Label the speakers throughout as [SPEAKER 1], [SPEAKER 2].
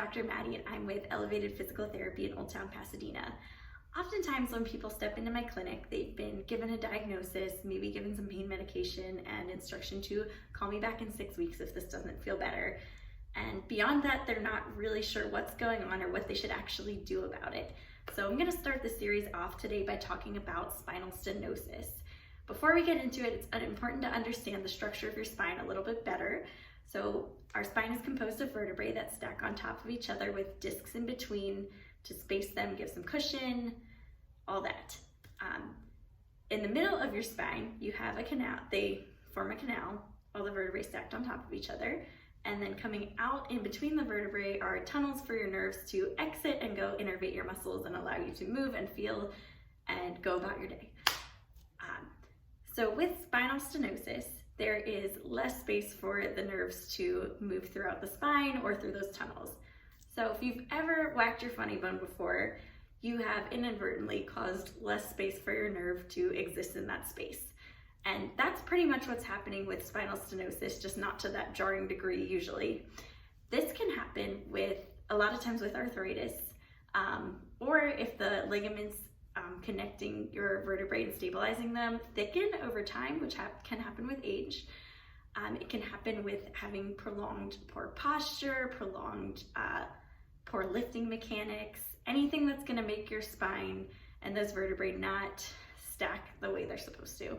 [SPEAKER 1] Dr. Maddie and I'm with Elevated Physical Therapy in Old Town Pasadena. Oftentimes when people step into my clinic, they've been given a diagnosis, maybe given some pain medication and instruction to call me back in 6 weeks if this doesn't feel better. And beyond that, they're not really sure what's going on or what they should actually do about it. So I'm gonna start the series off today by talking about spinal stenosis. Before we get into it, it's important to understand the structure of your spine a little bit better. So our spine is composed of vertebrae that stack on top of each other with discs in between to space them, give some cushion, all that. In the middle of your spine, you have a canal. They form a canal, all the vertebrae stacked on top of each other. And then coming out in between the vertebrae are tunnels for your nerves to exit and go innervate your muscles and allow you to move and feel and go about your day. So with spinal stenosis, there is less space for the nerves to move throughout the spine or through those tunnels. So if you've ever whacked your funny bone before, you have inadvertently caused less space for your nerve to exist in that space. And that's pretty much what's happening with spinal stenosis, just not to that jarring degree usually. This can happen with, a lot of times with arthritis, or if the ligaments connecting your vertebrae and stabilizing them thicken over time, which can happen with age. It can happen with having prolonged poor posture, prolonged poor lifting mechanics, anything that's going to make your spine and those vertebrae not stack the way they're supposed to,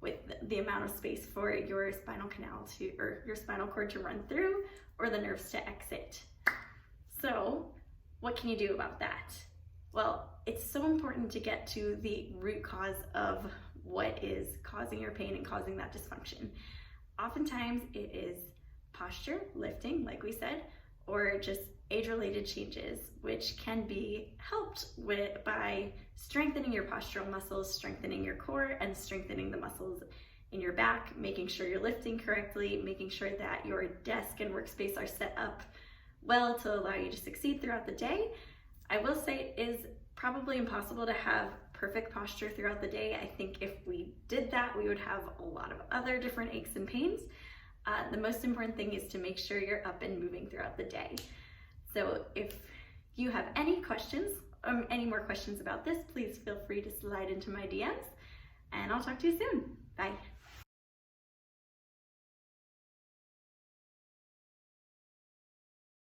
[SPEAKER 1] with the amount of space for your spinal canal to, or your spinal cord to run through, or the nerves to exit. So what can you do about that? Well, it's so important to get to the root cause of what is causing your pain and causing that dysfunction. Oftentimes it is posture, lifting, like we said, or just age-related changes, which can be helped with by strengthening your postural muscles, strengthening your core, and strengthening the muscles in your back, making sure you're lifting correctly, making sure that your desk and workspace are set up well to allow you to succeed throughout the day. I will say it is probably impossible to have perfect posture throughout the day. I think if we did that, we would have a lot of other different aches and pains. The most important thing is to make sure you're up and moving throughout the day. So if you have any questions, any more questions about this, please feel free to slide into my DMs, and I'll talk to you soon. Bye.